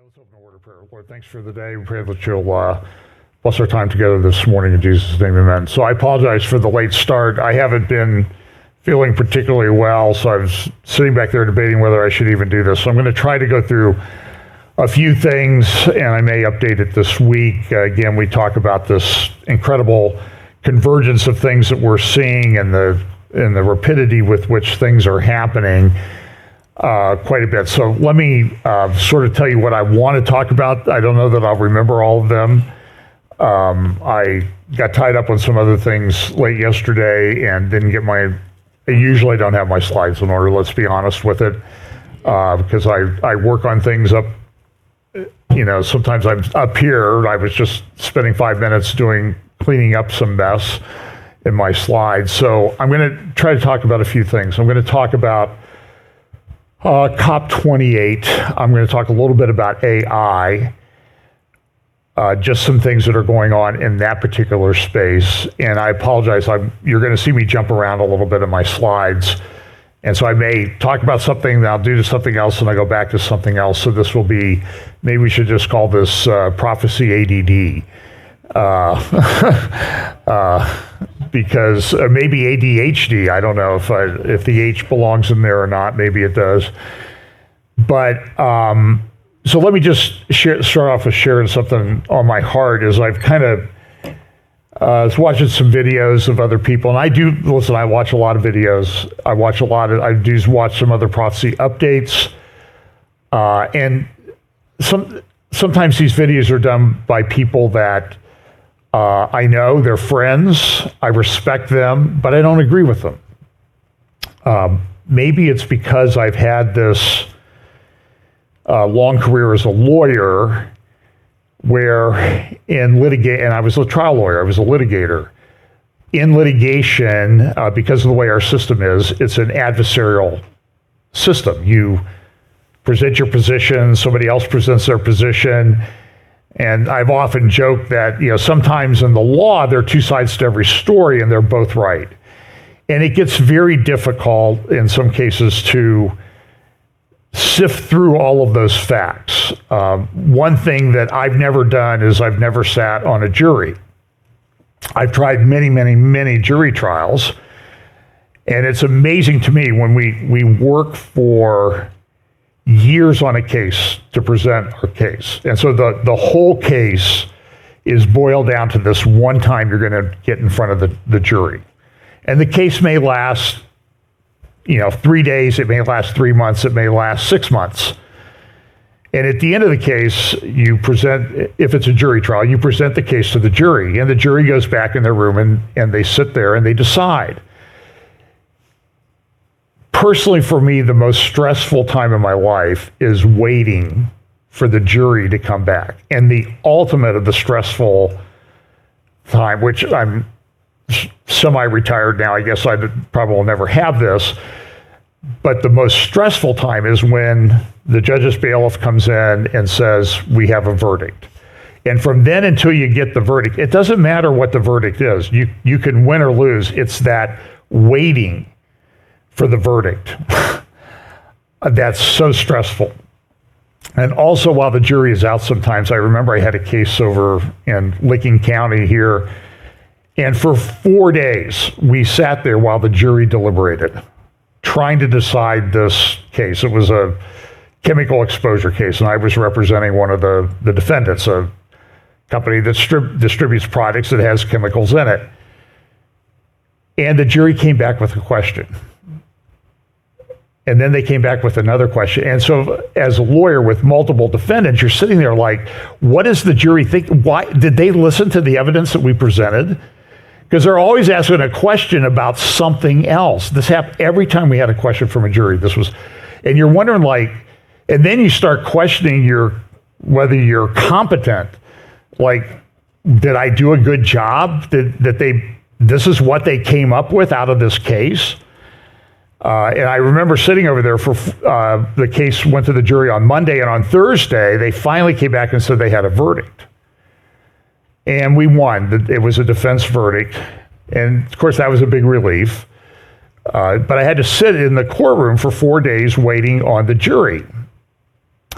Let's open a word of prayer. Lord, thanks for the day. We pray that you'll bless our time together this morning in Jesus' name, amen. So I apologize for the late start. I haven't been feeling particularly well, so I was sitting back there debating whether I should even do this. So I'm going to try to go through a few things, and I may update it this week. Again, we talk about this incredible convergence of things that we're seeing and the rapidity with which things are happening. Quite a bit. So let me sort of tell you what I want to talk about. I don't know that I'll remember all of them. I got tied up on some other things late yesterday and didn't get I usually don't have my slides in order, let's be honest with it, because I work on things up, sometimes I'm up here. I was just spending 5 minutes cleaning up some mess in my slides. So I'm going to try to talk about a few things. I'm going to talk about COP28. I'm going to talk a little bit about AI, just some things that are going on in that particular space. And I apologize, you're going to see me jump around a little bit in my slides. And so I may talk about something, then I'll do something else, and I go back to something else. So this will be, maybe we should just call this Prophecy ADD. Because maybe ADHD, I don't know if the H belongs in there or not, maybe it does. But so let me just start off with sharing something on my heart. As I've kind of was watching some videos of other people, and I watch a lot of videos. I do watch some other prophecy updates, and sometimes these videos are done by people that I know, they're friends, I respect them, but I don't agree with them. Maybe it's because I've had this long career as a lawyer where and I was a trial lawyer, I was a litigator. In litigation, because of the way our system is, it's an adversarial system. You present your position, somebody else presents their position. And I've often joked that, sometimes in the law, there are two sides to every story and they're both right. And it gets very difficult in some cases to sift through all of those facts. One thing that I've never done is I've never sat on a jury. I've tried many, many, many jury trials. And it's amazing to me when we work for years on a case to present our case. And so the whole case is boiled down to this one time you're going to get in front of the jury. And the case may last, 3 days, it may last 3 months, it may last 6 months. And at the end of the case, you present, if it's a jury trial, you present the case to the jury, and the jury goes back in their room and they sit there and they decide. Personally, for me, the most stressful time in my life is waiting for the jury to come back. And the ultimate of the stressful time, which I'm semi-retired now, I guess I probably will never have this, but the most stressful time is when the judge's bailiff comes in and says, we have a verdict. And from then until you get the verdict, it doesn't matter what the verdict is. You can win or lose. It's that waiting for the verdict. That's so stressful. And also while the jury is out sometimes, I remember I had a case over in Licking County here, and for 4 days we sat there while the jury deliberated, trying to decide this case. It was a chemical exposure case, and I was representing one of the defendants, a company that distributes products that has chemicals in it. And the jury came back with a question. And then they came back with another question. And so as a lawyer with multiple defendants, you're sitting there like, what does the jury think? Why did they listen to the evidence that we presented? Because they're always asking a question about something else. This happened every time we had a question from a jury. And you're wondering and then you start questioning whether you're competent. Like, did I do a good job? This is what they came up with out of this case? And I remember sitting over there for the case went to the jury on Monday, and on Thursday, they finally came back and said they had a verdict. And we won. It was a defense verdict. And of course, that was a big relief. But I had to sit in the courtroom for 4 days waiting on the jury.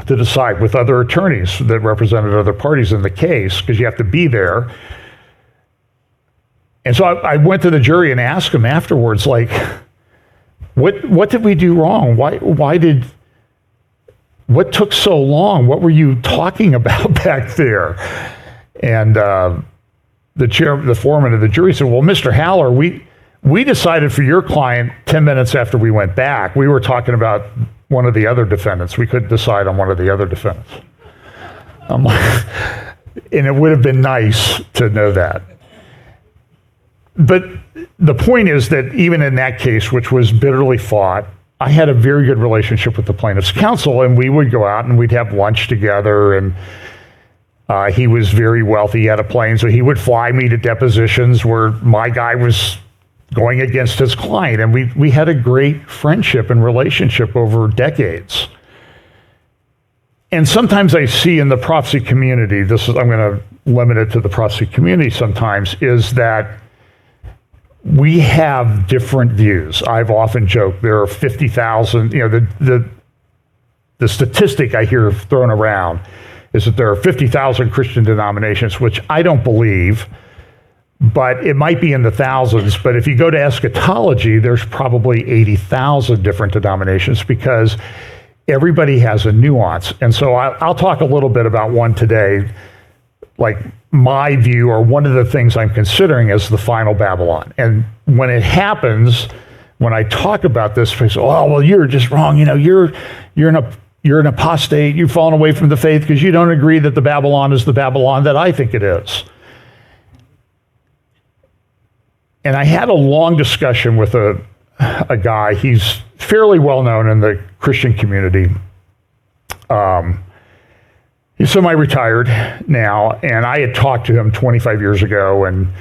to decide with other attorneys that represented other parties in the case, because you have to be there. And so I went to the jury and asked them afterwards, like, what did we do wrong? What took so long? What were you talking about back there? And the foreman of the jury said, well, Mr. Haller, we decided for your client 10 minutes after we went back. We were talking about one of the other defendants. We couldn't decide on one of the other defendants. I'm like, and it would have been nice to know that. But the point is that even in that case, which was bitterly fought, I had a very good relationship with the plaintiff's counsel, and we would go out and we'd have lunch together, and he was very wealthy. He had a plane, so he would fly me to depositions where my guy was going against his client, and we had a great friendship and relationship over decades. And sometimes I see in the prophecy community, I'm going to limit it to the prophecy community sometimes, is that we have different views. I've often joked there are 50,000, the statistic I hear thrown around is that there are 50,000 Christian denominations, which I don't believe, but it might be in the thousands. But if you go to eschatology, there's probably 80,000 different denominations because everybody has a nuance. And so I'll talk a little bit about one today, like my view, or one of the things I'm considering as the final Babylon. And when it happens, when I talk about this, people say, oh, well, you're just wrong. You're an apostate. You've fallen away from the faith because you don't agree that the Babylon is the Babylon that I think it is. And I had a long discussion with a guy. He's fairly well known in the Christian community. He's semi-retired now, and I had talked to him 25 years ago, and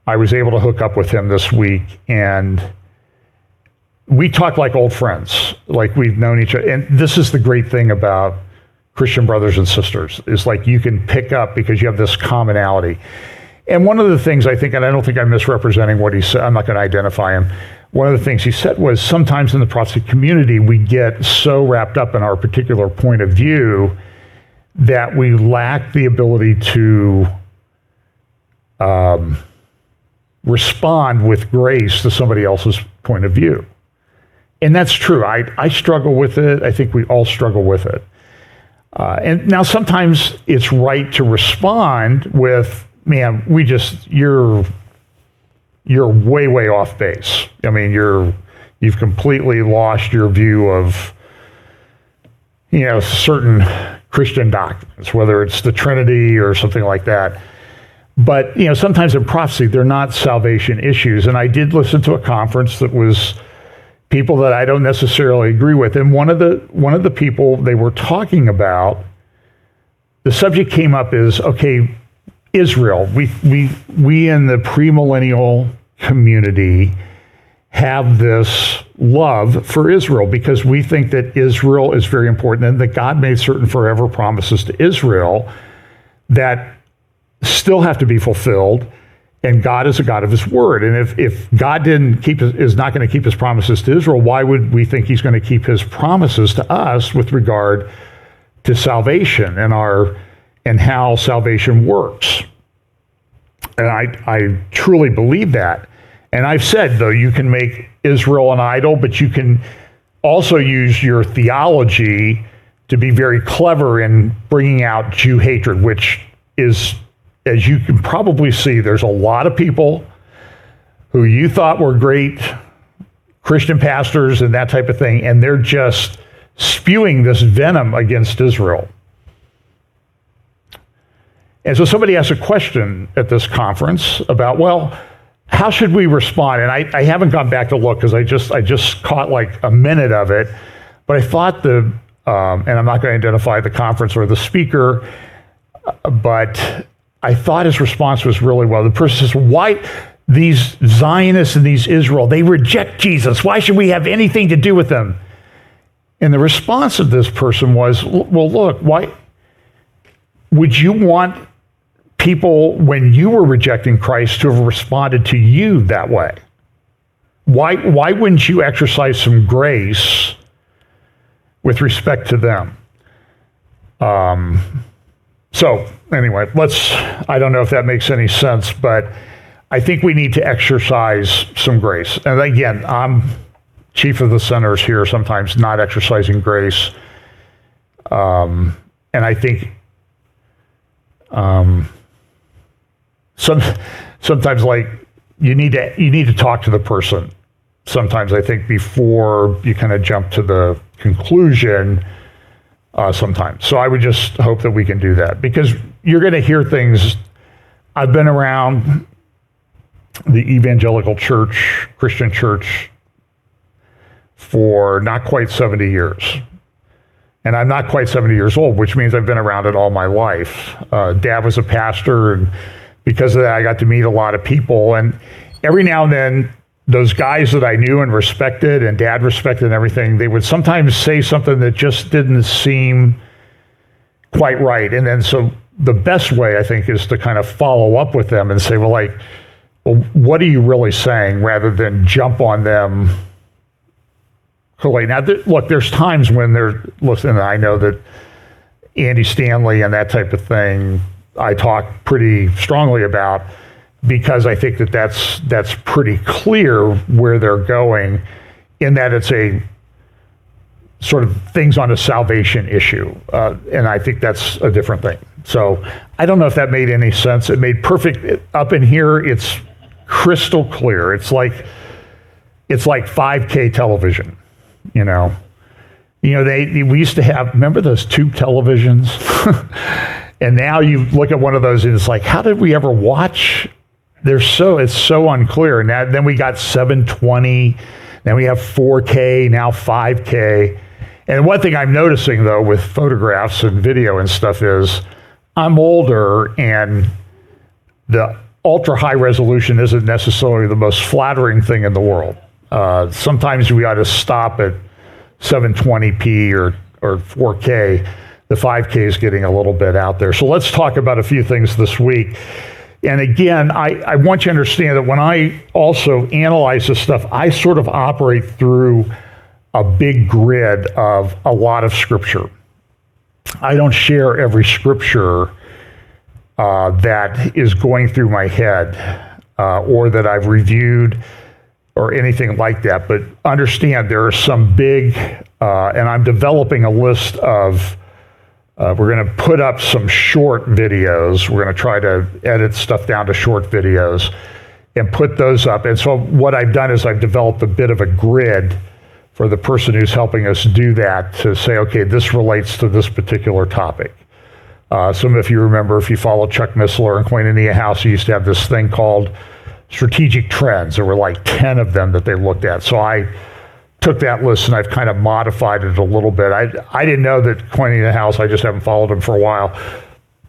I was able to hook up with him this week, and we talk like old friends, like we've known each other. And this is the great thing about Christian brothers and sisters, is like you can pick up because you have this commonality. And one of the things I think, and I don't think I'm misrepresenting what he said, I'm not going to identify him. One of the things he said was sometimes in the prophecy community, we get so wrapped up in our particular point of view that we lack the ability to respond with grace to somebody else's point of view. And that's true. I struggle with it. I think we all struggle with it. And now sometimes it's right to respond with, man, you're way, way off base. I mean, you've completely lost your view of, certain Christian doctrines, whether it's the Trinity or something like that. But, sometimes in prophecy, they're not salvation issues. And I did listen to a conference that was people that I don't necessarily agree with. And one of the people they were talking about, the subject came up is, okay, Israel. We in the premillennial community have this love for Israel because we think that Israel is very important and that God made certain forever promises to Israel that still have to be fulfilled, and God is a God of his word. And if God is not going to keep his promises to Israel, why would we think he's going to keep his promises to us with regard to salvation and how salvation works? And I truly believe that. And I've said, though, you can make Israel an idol, but you can also use your theology to be very clever in bringing out Jew hatred, which is, as you can probably see, there's a lot of people who you thought were great Christian pastors and that type of thing, and they're just spewing this venom against Israel. And so somebody asked a question at this conference about, well, how should we respond? And I haven't gone back to look because I just caught like a minute of it, but I thought and I'm not going to identify the conference or the speaker, but I thought his response was really well. The person says, why these Zionists and these Israel, they reject Jesus. Why should we have anything to do with them? And the response of this person was, well, look, why would you want people, when you were rejecting Christ, to have responded to you that way? Why wouldn't you exercise some grace with respect to them? So anyway, I don't know if that makes any sense, but I think we need to exercise some grace. And again, I'm chief of the sinners here, sometimes not exercising grace. And I think sometimes like you need to talk to the person. Sometimes I think before you kind of jump to the conclusion. Sometimes. So I would just hope that we can do that, because you're going to hear things. I've been around the evangelical church, Christian church, for not quite 70 years. And I'm not quite 70 years old, which means I've been around it all my life. Dad was a pastor, and because of that, I got to meet a lot of people. And every now and then, those guys that I knew and respected and Dad respected and everything, they would sometimes say something that just didn't seem quite right. And then so the best way, I think, is to kind of follow up with them and say, well, what are you really saying, rather than jump on them. Now, look, there's times when listen, I know that Andy Stanley and that type of thing, I talk pretty strongly about, because I think that's pretty clear where they're going, in that it's a sort of things on a salvation issue. And I think that's a different thing. So I don't know if that made any sense. It made perfect. Up in here, it's crystal clear. It's like 5K television, we used to have, remember those tube televisions? And now you look at one of those and it's like, how did we ever watch? It's so unclear. And then we got 720, then we have 4K, now 5K. And one thing I'm noticing, though, with photographs and video and stuff is I'm older, and the ultra high resolution isn't necessarily the most flattering thing in the world. Sometimes we ought to stop at 720p or 4K. The 5K is getting a little bit out there. So let's talk about a few things this week. And again, I want you to understand that when I also analyze this stuff, I sort of operate through a big grid of a lot of scripture. I don't share every scripture that is going through my head or that I've reviewed or anything like that. But understand there are some big, and I'm developing a list of, we're going to put up some short videos. We're going to try to edit stuff down to short videos and put those up. And so what I've done is I've developed a bit of a grid for the person who's helping us do that, to say, okay, this relates to this particular topic. Some of you remember, if you follow Chuck Missler and Koinonia House, he used to have this thing called strategic trends. There were like 10 of them that they looked at. So I took that list and I've kind of modified it a little bit. I didn't know that Koinonia House, I just haven't followed them for a while,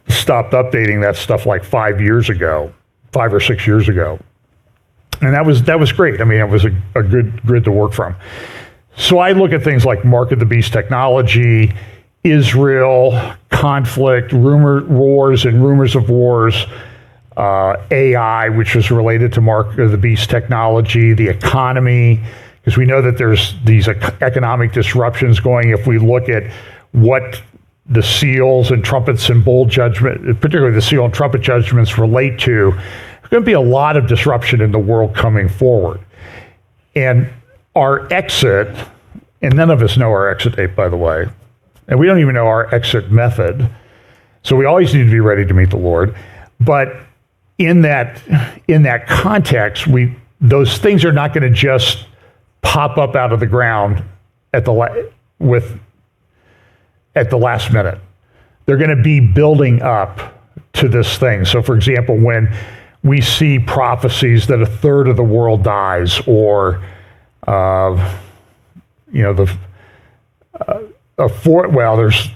stopped updating that stuff like 5 or 6 years ago. And that was great. I mean, it was a good grid to work from. So I look at things like Mark of the Beast technology, Israel, conflict, wars and rumors of wars, AI, which was related to Mark of the Beast technology, the economy, because we know that there's these economic disruptions going. If we look at what the seals and trumpets and bowl judgment, particularly the seal and trumpet judgments, relate to, there's going to be a lot of disruption in the world coming forward. And our exit, and none of us know our exit date, by the way, and we don't even know our exit method, so we always need to be ready to meet the Lord. But in that context, those things are not going to just pop up out of the ground at the last minute. They're going to be building up to this thing. So, for example, when we see prophecies that a third of the world dies, or there's,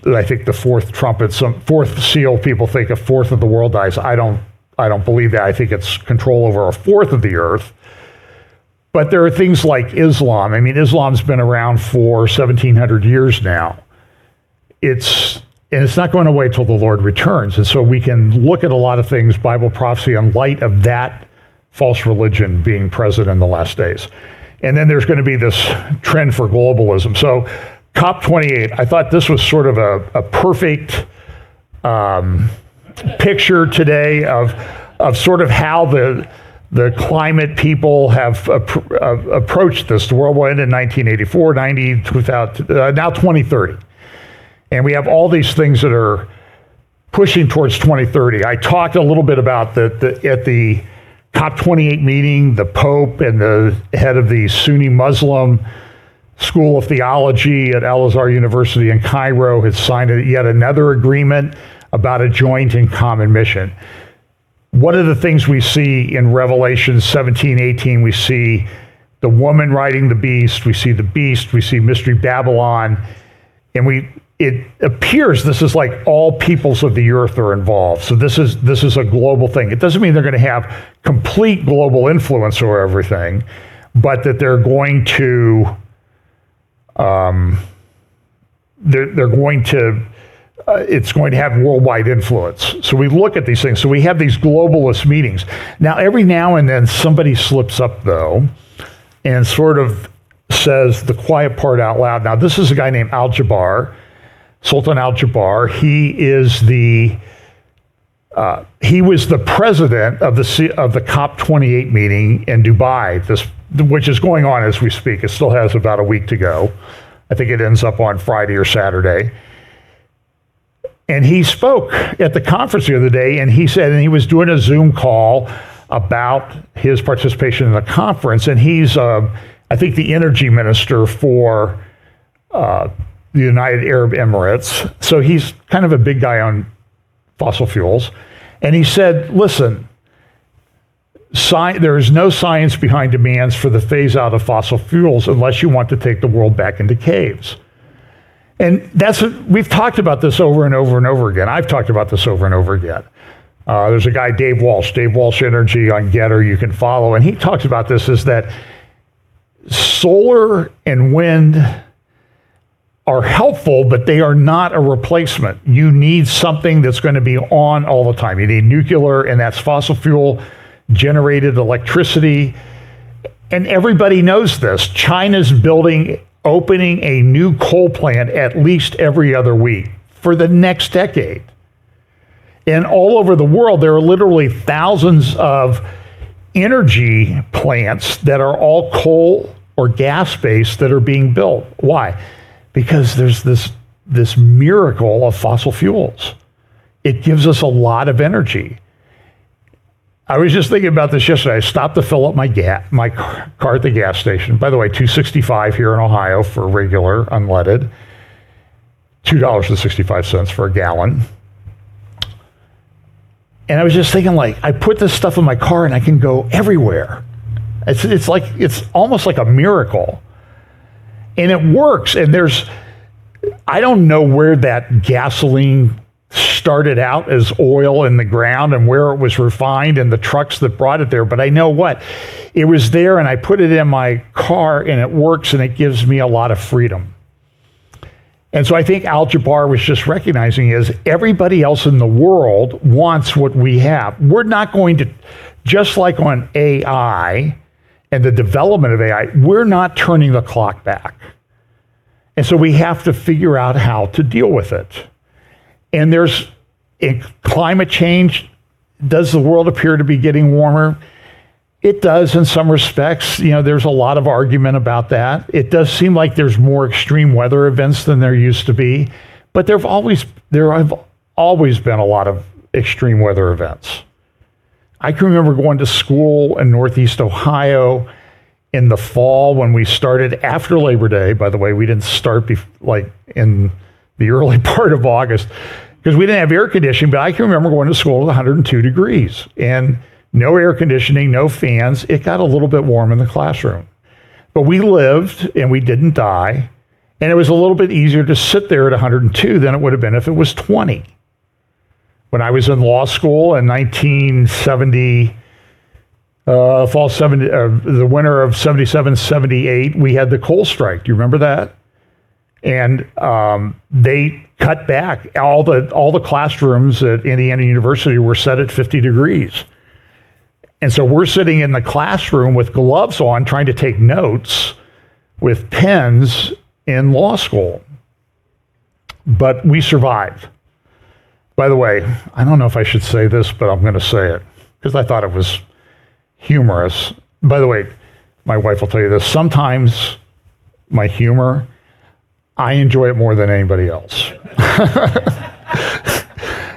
I think, the fourth trumpet, some fourth seal, people think a fourth of the world dies. I don't believe that. I think it's control over a fourth of the earth. But there are things like Islam. I mean, Islam's been around for 1,700 years now. It's not going away till the Lord returns. And so we can look at a lot of things, Bible prophecy, in light of that false religion being present in the last days. And then there's going to be this trend for globalism. So COP28, I thought this was sort of a perfect picture today of sort of how the climate people have approached this. The world will end in 1984, 90, 2000, now 2030. And we have all these things that are pushing towards 2030. I talked a little bit about at the COP28 meeting, the Pope and the head of the Sunni Muslim School of Theology at Al-Azhar University in Cairo had signed yet another agreement about a joint and common mission. What are the things we see in Revelation 17, 18? We see the woman riding the beast, we see the beast, we see Mystery Babylon, and it appears this is like all peoples of the earth are involved. So this is a global thing. It doesn't mean they're going to have complete global influence over everything, but that they're going to it's going to have worldwide influence. So we look at these things. So we have these globalist meetings. Now, every now and then somebody slips up, though, and sort of says the quiet part out loud. Now, this is a guy named Al-Jaber, Sultan Al-Jaber. He was the president of the COP28 meeting in Dubai, which is going on as we speak. It still has about a week to go. I think it ends up on Friday or Saturday. And he spoke at the conference the other day, and he said, and he was doing a Zoom call about his participation in the conference, and he's, I think, the energy minister for the United Arab Emirates. So he's kind of a big guy on fossil fuels. And he said, listen, there is no science behind demands for the phase out of fossil fuels unless you want to take the world back into caves. And we've talked about this over and over and over again. I've talked about this over and over again. There's a guy, Dave Walsh Energy on Getter, you can follow, and he talks about this, is that solar and wind are helpful, but they are not a replacement. You need something that's going to be on all the time. You need nuclear, and that's fossil fuel generated electricity. And everybody knows this. China's opening a new coal plant at least every other week for the next decade. And all over the world, there are literally thousands of energy plants that are all coal or gas-based that are being built. Why? Because there's this miracle of fossil fuels. It gives us a lot of energy. I was just thinking about this yesterday. I stopped to fill up my car at the gas station. By the way, $2.65 here in Ohio for regular unleaded, $2.65 for a gallon. And I was just thinking, I put this stuff in my car and I can go everywhere. It's almost like a miracle. And it works. And I don't know where that gasoline started out as oil in the ground and where it was refined and the trucks that brought it there. But I know what? It was there, and I put it in my car, and it works, and it gives me a lot of freedom. And so I think Al-Jaber was just recognizing is everybody else in the world wants what we have. We're not going to, just like on AI and the development of AI, we're not turning the clock back. And so we have to figure out how to deal with it. And in climate change, does the world appear to be getting warmer? It does in some respects. There's a lot of argument about that. It does seem like there's more extreme weather events than there used to be, but there have always been a lot of extreme weather events. I can remember going to school in Northeast Ohio in the fall when we started after Labor Day. By the way, we didn't start in the early part of August because we didn't have air conditioning, but I can remember going to school at 102 degrees and no air conditioning, no fans. It got a little bit warm in the classroom, but we lived and we didn't die. And it was a little bit easier to sit there at 102 than it would have been if it was 20. When I was in law school in 1970, the winter of 77, 78, we had the coal strike. Do you remember that? And they cut back. All the classrooms at Indiana University were set at 50 degrees. And so we're sitting in the classroom with gloves on trying to take notes with pens in law school. But we survived. By the way, I don't know if I should say this, but I'm going to say it because I thought it was humorous. By the way, my wife will tell you this. Sometimes my humor, I enjoy it more than anybody else.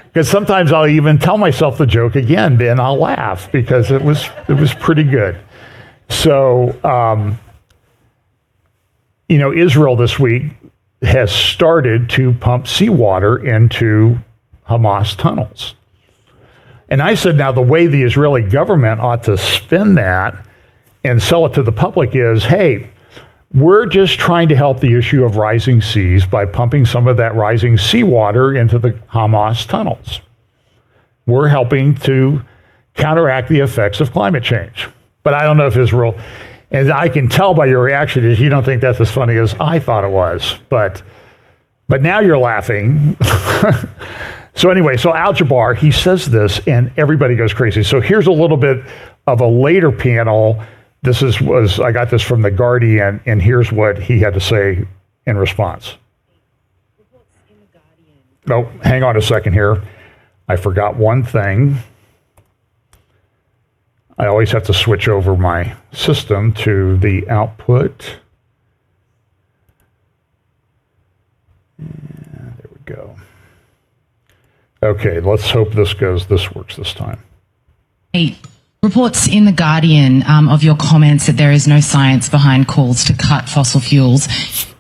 Because sometimes I'll even tell myself the joke again, and I'll laugh because it was pretty good. So, Israel this week has started to pump seawater into Hamas tunnels. And I said, now the way the Israeli government ought to spin that and sell it to the public is, hey, we're just trying to help the issue of rising seas by pumping some of that rising seawater into the Hamas tunnels. We're helping to counteract the effects of climate change. But I don't know if Israel, and I can tell by your reaction is you don't think that's as funny as I thought it was. But now you're laughing. So anyway, so Al-Jabbar, he says this and everybody goes crazy. So here's a little bit of a later panel. I got this from The Guardian, and here's what he had to say in response. Oh, hang on a second here. I forgot one thing. I always have to switch over my system to the output. And there we go. Okay, let's hope this works this time. Reports in The Guardian of your comments that there is no science behind calls to cut fossil fuels.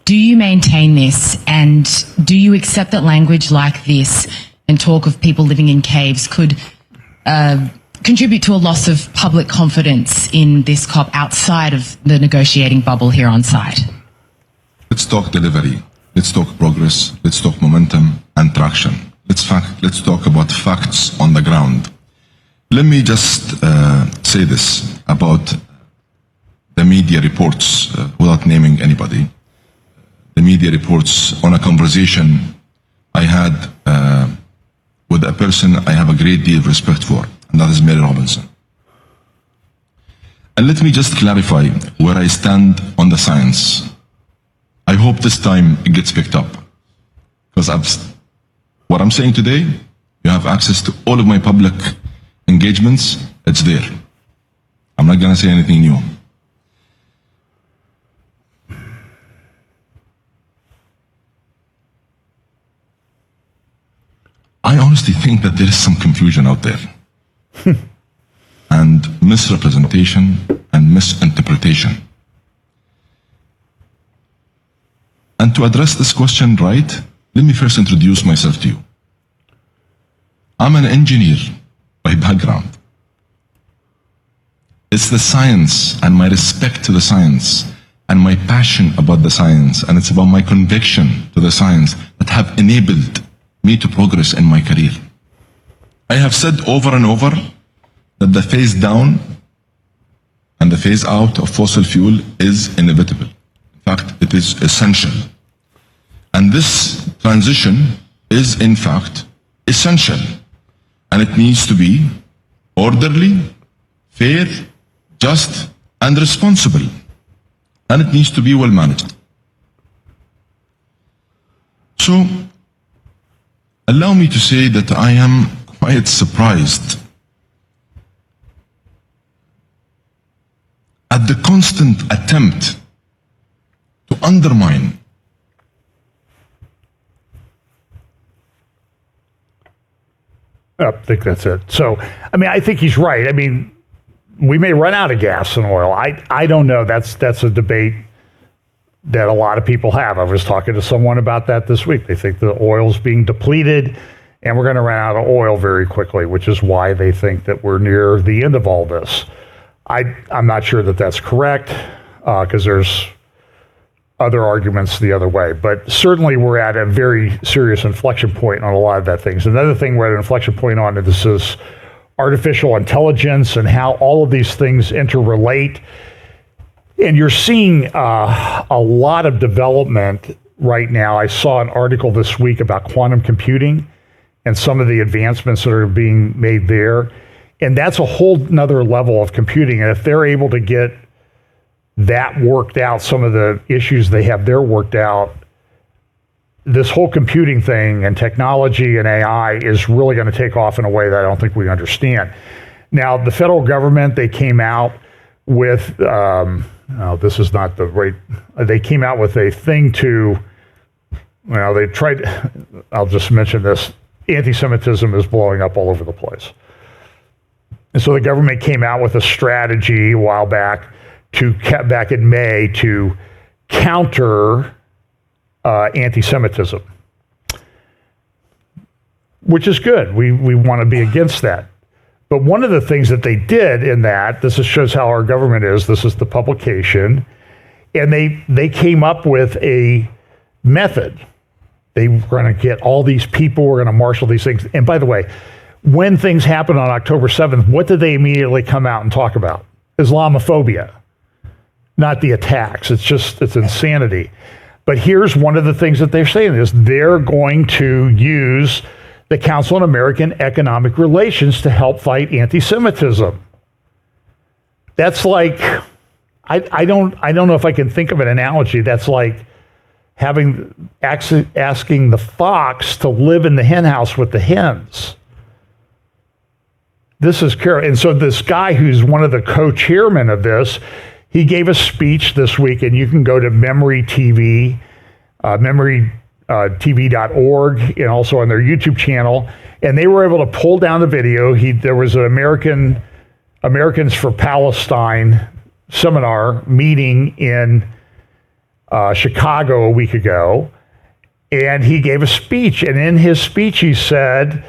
Do you maintain this, and do you accept that language like this and talk of people living in caves could contribute to a loss of public confidence in this COP outside of the negotiating bubble here on site? Let's talk delivery. Let's talk progress. Let's talk momentum and traction. Let's talk about facts on the ground. Let me just say this about the media reports, without naming anybody. The media reports on a conversation I had with a person I have a great deal of respect for, and that is Mary Robinson. And let me just clarify where I stand on the science. I hope this time it gets picked up, because what I'm saying today, you have access to all of my public engagements. It's there. I'm not going to say anything new. I honestly think that there is some confusion out there and misrepresentation and misinterpretation. And to address this question right, let me first introduce myself to you. I'm an engineer by background. It's the science and my respect to the science and my passion about the science, and it's about my conviction to the science that have enabled me to progress in my career. I have said over and over that the phase down and the phase out of fossil fuel is inevitable. In fact, it is essential. And this transition is, in fact, essential. And it needs to be orderly, fair, just, and responsible. And it needs to be well managed. So, allow me to say that I am quite surprised at the constant attempt to undermine I think that's it. So, I think he's right. We may run out of gas and oil. I don't know. That's a debate that a lot of people have. I was talking to someone about that this week. They think the oil's being depleted and we're going to run out of oil very quickly, which is why they think that we're near the end of all this. I'm not sure that that's correct because there's other arguments the other way. But certainly we're at a very serious inflection point on a lot of that things. Another thing we're at an inflection point on, and this is artificial intelligence and how all of these things interrelate. And you're seeing a lot of development right now. I saw an article this week about quantum computing and some of the advancements that are being made there. And that's a whole nother level of computing. And if they're able to get that worked out, some of the issues they have there worked out, this whole computing thing and technology and AI is really going to take off in a way that I don't think we understand. Now, the federal government, they came out with, this is not the right, they came out with a thing to, well, they tried, I'll just mention this, anti-Semitism is blowing up all over the place. And so the government came out with a strategy a while back back in May to counter anti-Semitism, which is good. We want to be against that. But one of the things that they did in that, this shows how our government is, this is the publication, and they came up with a method. They were going to get all these people, we're going to marshal these things. And by the way, when things happened on October 7th, what did they immediately come out and talk about? Islamophobia, not the attacks. It's insanity. But here's one of the things that they're saying is they're going to use the Council on American Economic Relations to help fight anti-Semitism. That's like, I don't know if I can think of an analogy. That's like asking the fox to live in the hen house with the hens. This is and so this guy who's one of the co-chairmen of this, he gave a speech this week, and you can go to Memory TV, TV.org, and also on their YouTube channel, and they were able to pull down the video. There was an Americans for Palestine seminar meeting in Chicago a week ago, and he gave a speech, and in his speech he said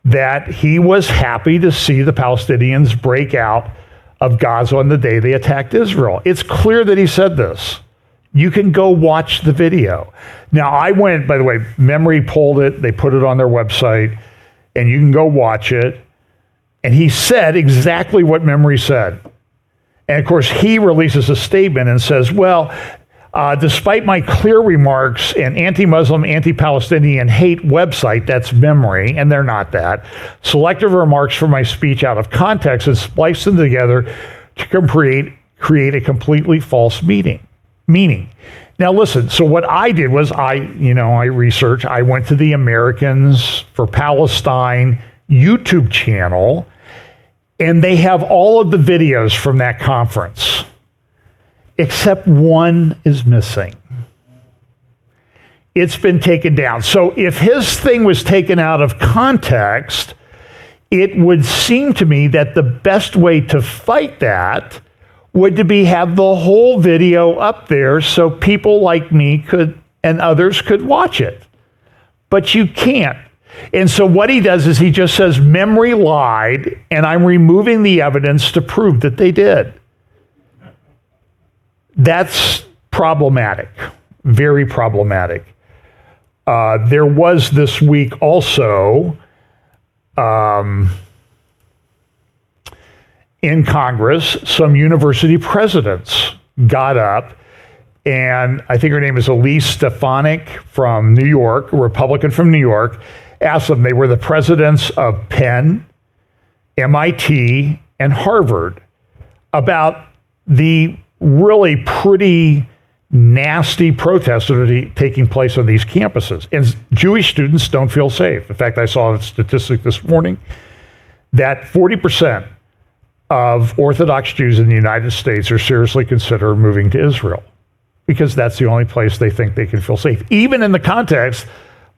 that he was happy to see the Palestinians break out of Gaza on the day they attacked Israel. It's clear that he said this. You can go watch the video. Now, I went, by the way, Memory pulled it, they put it on their website, and you can go watch it. And he said exactly what Memory said. And of course, he releases a statement and says, well, despite my clear remarks and anti-Muslim, anti-Palestinian hate website, that's Memory, and they're not that, selective remarks from my speech out of context and splice them together to create a completely false meaning. Now listen, so what I did was I researched, I went to the Americans for Palestine YouTube channel, and they have all of the videos from that conference, except one is missing. It's been taken down. So if his thing was taken out of context, it would seem to me that the best way to fight that would to be have the whole video up there so people like me and others could watch it. But you can't. And so what he does is he just says, Memory lied, and I'm removing the evidence to prove that they did. That's problematic, very problematic. There was this week also in Congress, some university presidents got up, and I think her name is Elise Stefanik from New York, a Republican from New York, asked them, they were the presidents of Penn, MIT, and Harvard, about the really pretty nasty protests that are taking place on these campuses. And Jewish students don't feel safe. In fact, I saw a statistic this morning that 40% of Orthodox Jews in the United States are seriously considering moving to Israel because that's the only place they think they can feel safe, even in the context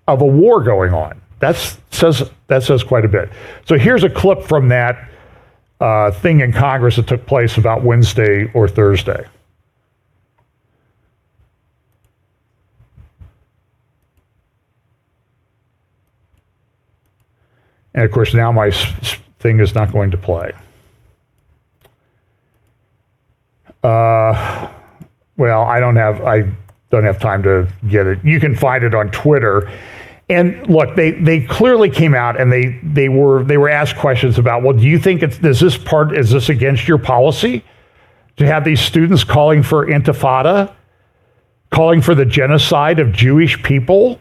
of a war going on. That says quite a bit. So here's a clip from that thing in Congress that took place about Wednesday or Thursday. And of course, now my thing is not going to play. Well, I don't have time to get it. You can find it on Twitter. And look, they clearly came out and they were asked questions about, well, do you think is this against your policy to have these students calling for intifada, calling for the genocide of Jewish people?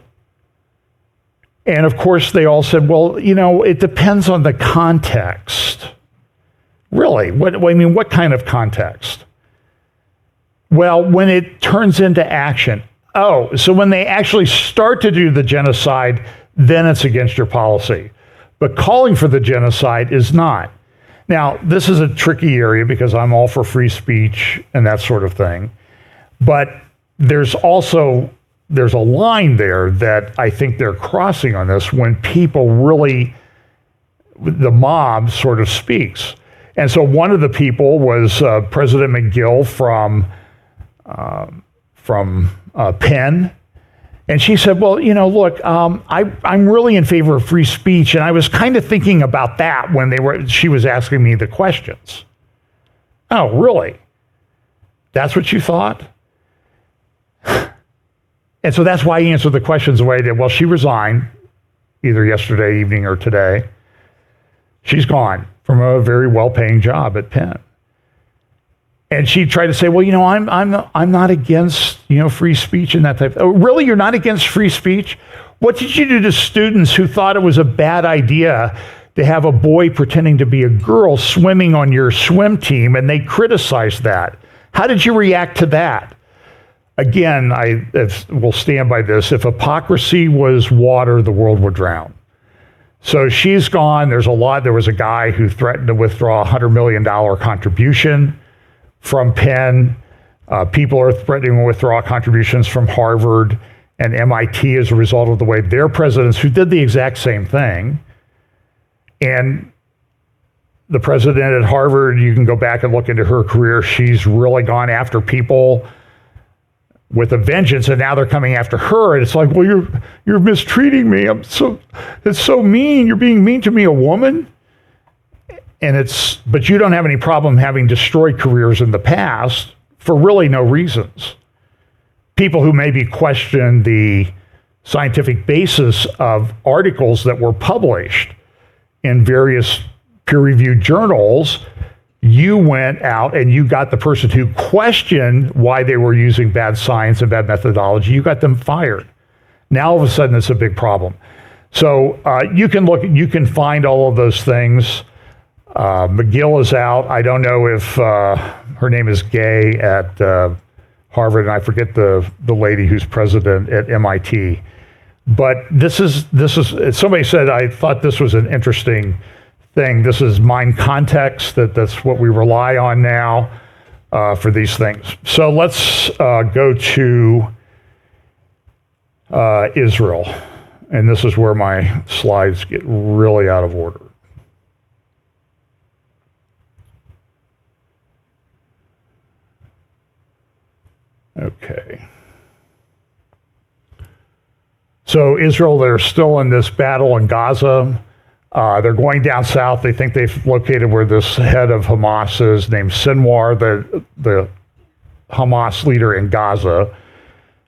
And of course, they all said, well, it depends on the context. Really? What kind of context? Well, when it turns into action. Oh, so when they actually start to do the genocide, then it's against your policy. But calling for the genocide is not. Now, this is a tricky area because I'm all for free speech and that sort of thing. But there's a line there that I think they're crossing on this when people really, the mob sort of speaks. And so one of the people was President McGill from Penn. And she said, well, look, I'm really in favor of free speech. And I was kind of thinking about that when she was asking me the questions. Oh, really? That's what you thought? And so that's why he answered the questions the way he did. Well, she resigned either yesterday evening or today. She's gone from a very well-paying job at Penn. And she tried to say, well, I'm not against, free speech and that type. Oh, really? You're not against free speech? What did you do to students who thought it was a bad idea to have a boy pretending to be a girl swimming on your swim team and they criticized that? How did you react to that? Again, I will stand by this. If hypocrisy was water, the world would drown. So she's gone. There was a guy who threatened to withdraw a $100 million contribution from Penn. People are threatening to withdraw contributions from Harvard and MIT as a result of the way their presidents, who did the exact same thing. And the president at Harvard, you can go back and look into her career. She's really gone after people with a vengeance, and now they're coming after her, and it's like, well, you're mistreating me. It's so mean. You're being mean to me, a woman. But you don't have any problem having destroyed careers in the past for really no reasons. People who maybe question the scientific basis of articles that were published in various peer-reviewed journals, you went out and you got the person who questioned why they were using bad science and bad methodology, you got them fired. Now all of a sudden it's a big problem. So you can find all of those things. McGill is out. I don't know if her name is Gay at Harvard, and I forget the lady who's president at MIT. But this is somebody said, I thought this was an interesting thing. This is mind context, that's what we rely on now for these things. So let's go to Israel. And this is where my slides get really out of order. Okay. So Israel, they're still in this battle in Gaza. They're going down south. They think they've located where this head of Hamas is, named Sinwar, the Hamas leader in Gaza.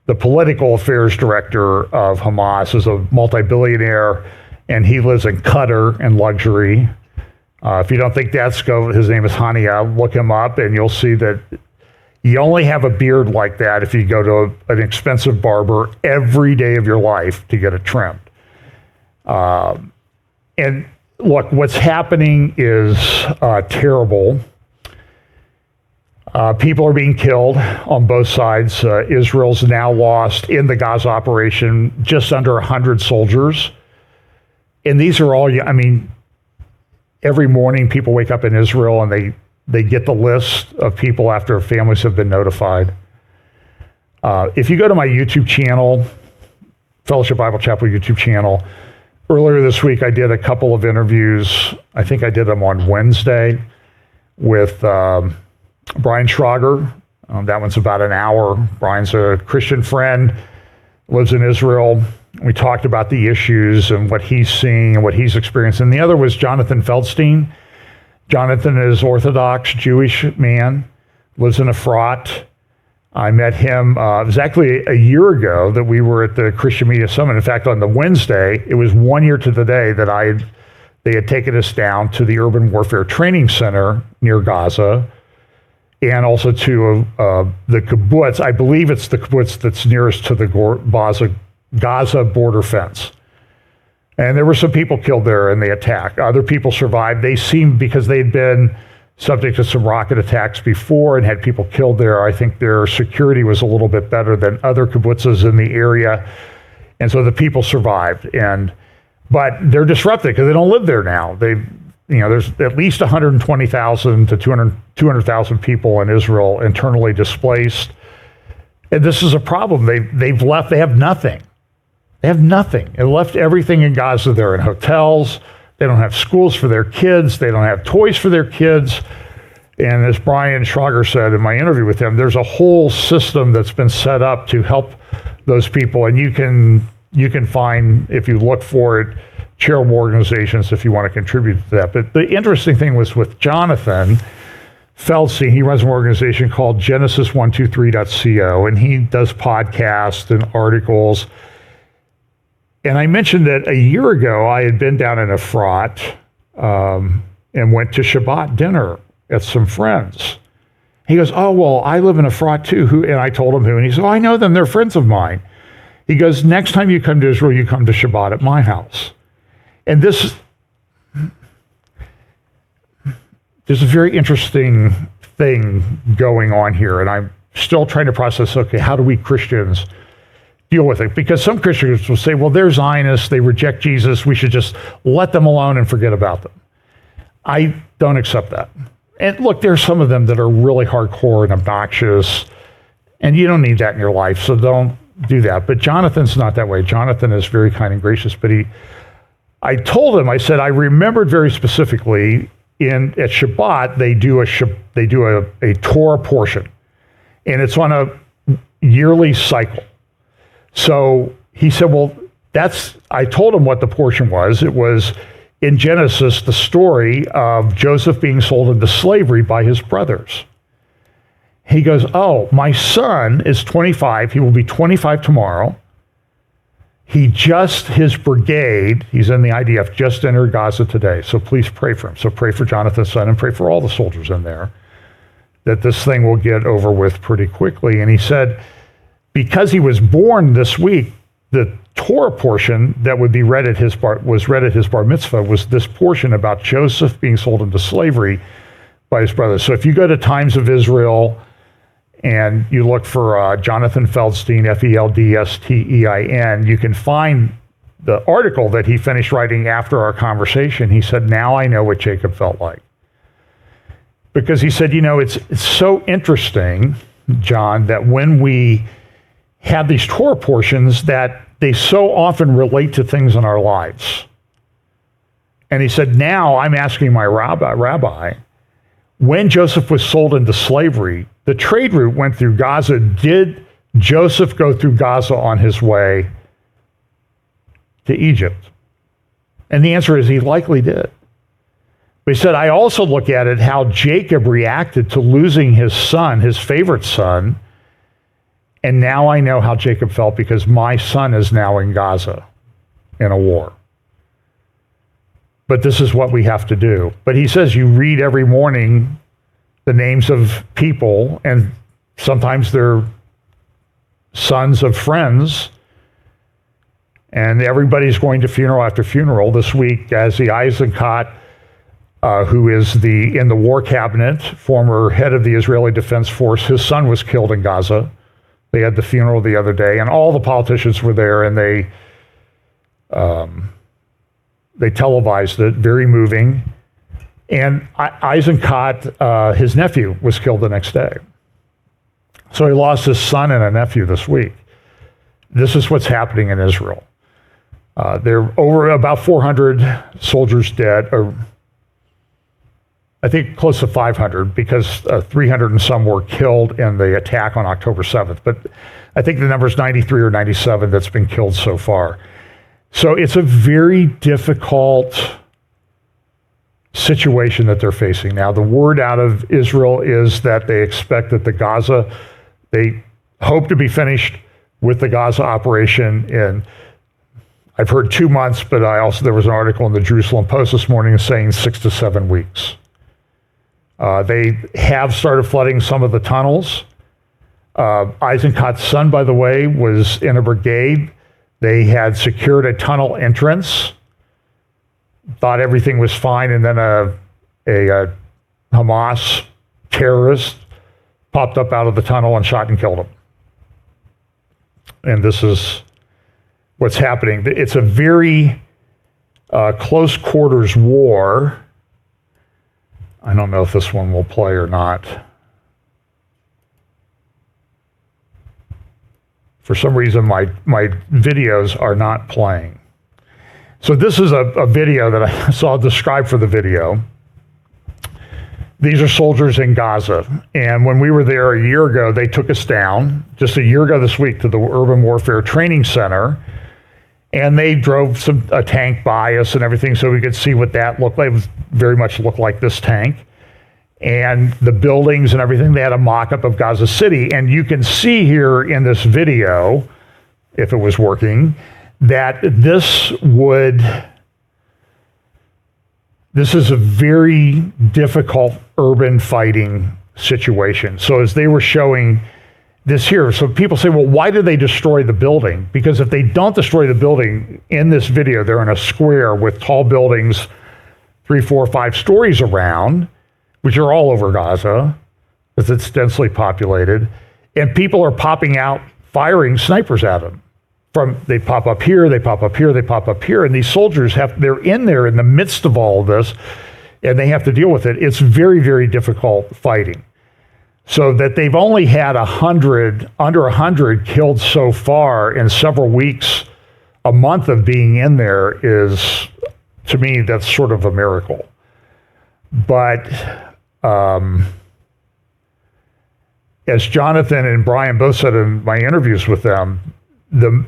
The political affairs director of Hamas is a multi-billionaire, and he lives in Qatar in luxury. If you don't think that's his name is Hania, look him up, and you'll see that you only have a beard like that if you go to an expensive barber every day of your life to get it trimmed. And look, what's happening is terrible. People are being killed on both sides. Israel's now lost in the Gaza operation just under 100 soldiers. And these are all, every morning people wake up in Israel and they get the list of people after families have been notified. If you go to my YouTube channel, Fellowship Bible Chapel YouTube channel, earlier this week I did a couple of interviews. I think I did them on Wednesday with Brian Schrager. That one's about an hour. Brian's a Christian friend, lives in Israel. We talked about the issues and what he's seeing and what he's experiencing. The other was Jonathan Feldstein. Jonathan is Orthodox Jewish man, lives in Efrat. I met him, it was actually a year ago that we were at the Christian Media Summit. In fact, on the Wednesday, it was 1 year to the day that they had taken us down to the Urban Warfare Training Center near Gaza, and also to the kibbutz. I believe it's the kibbutz that's nearest to the Gaza border fence. And there were some people killed there in the attack. Other people survived. They seemed, because they'd been subject to some rocket attacks before and had people killed there. I think their security was a little bit better than other kibbutzes in the area. And so the people survived. But they're disrupted because they don't live there now. There's at least 120,000 to 200,000 people in Israel internally displaced. And this is a problem. They've left, they have nothing. They have nothing. They left everything in Gaza. They're in hotels. They don't have schools for their kids. They don't have toys for their kids. And as Brian Schrager said in my interview with him, there's a whole system that's been set up to help those people. And you can find, if you look for it, charitable organizations if you want to contribute to that. But the interesting thing was with Jonathan Feldstein. He runs an organization called Genesis123.co, and he does podcasts and articles. And I mentioned that a year ago, I had been down in Efrat and went to Shabbat dinner at some friends. He goes, oh, well, I live in Efrat too. And I told him who, and he said, oh, I know them. They're friends of mine. He goes, next time you come to Israel, you come to Shabbat at my house. And there's a very interesting thing going on here. And I'm still trying to process, okay, how do we Christians deal with it? Because some Christians will say, well, they're Zionists, they reject Jesus, we should just let them alone and forget about them. I don't accept that. And look, there's some of them that are really hardcore and obnoxious, and you don't need that in your life, so don't do that. But Jonathan's not that way. Jonathan is very kind and gracious, but I told him, I said, I remembered very specifically at Shabbat, they do a Torah portion, and it's on a yearly cycle. So he said, well, I told him what the portion was. It was in Genesis, the story of Joseph being sold into slavery by his brothers. He goes, oh, my son is 25. He will be 25 tomorrow. His brigade, he's in the IDF, just entered Gaza today. So please pray for him. So pray for Jonathan's son and pray for all the soldiers in there that this thing will get over with pretty quickly. And he said, because he was born this week, the Torah portion that would be read at his bar mitzvah was this portion about Joseph being sold into slavery by his brothers. So if you go to Times of Israel and you look for Jonathan Feldstein, Feldstein, you can find the article that he finished writing after our conversation. He said, now I know what Jacob felt like. Because he said, it's so interesting, John, that when we have these Torah portions that they so often relate to things in our lives. And he said, now I'm asking my rabbi, when Joseph was sold into slavery, the trade route went through Gaza. Did Joseph go through Gaza on his way to Egypt? And the answer is he likely did. But he said, I also look at it how Jacob reacted to losing his son, his favorite son. And now I know how Jacob felt because my son is now in Gaza in a war. But this is what we have to do. But he says you read every morning the names of people, and sometimes they're sons of friends, and everybody's going to funeral after funeral. This week, Ghazi Eisenkot, who is in the war cabinet, former head of the Israeli Defense Force, his son was killed in Gaza. They had the funeral the other day, and all the politicians were there, and they televised it, very moving. And Eisenkot, his nephew, was killed the next day. So he lost his son and a nephew this week. This is what's happening in Israel. There are over about 400 soldiers dead, or I think close to 500, because 300 and some were killed in the attack on October 7th. But I think the number is 93 or 97 that's been killed so far. So it's a very difficult situation that they're facing now. The word out of Israel is that they expect that they hope to be finished with the Gaza operation in, I've heard 2 months, but there was an article in the Jerusalem Post this morning saying 6 to 7 weeks. They have started flooding some of the tunnels. Eisenkot's son, by the way, was in a brigade. They had secured a tunnel entrance, thought everything was fine, and then a Hamas terrorist popped up out of the tunnel and shot and killed him. And this is what's happening. It's a very close quarters war. I don't know if this one will play or not. For some reason, my videos are not playing. So this is a video that I saw described for the video. These are soldiers in Gaza. And when we were there a year ago, they took us down, just a year ago this week, to the Urban Warfare Training Center. And they drove a tank by us and everything so we could see what that looked like. It was very much looked like this tank. And the buildings and everything, they had a mock-up of Gaza City. And you can see here in this video, if it was working, that this is a very difficult urban fighting situation. So as they were showing this here, so people say, well, why did they destroy the building? Because if they don't destroy the building in this video, they're in a square with tall buildings, 3, 4, 5 stories around, which are all over Gaza, because it's densely populated, and people are popping out, firing snipers at them. They pop up here, they pop up here, they pop up here, and these soldiers they're in there in the midst of all of this, and they have to deal with it. It's very, very difficult fighting. So that they've only had under 100 killed so far in several weeks, a month of being in there is, to me, that's sort of a miracle. But as Jonathan and Brian both said in my interviews with them, one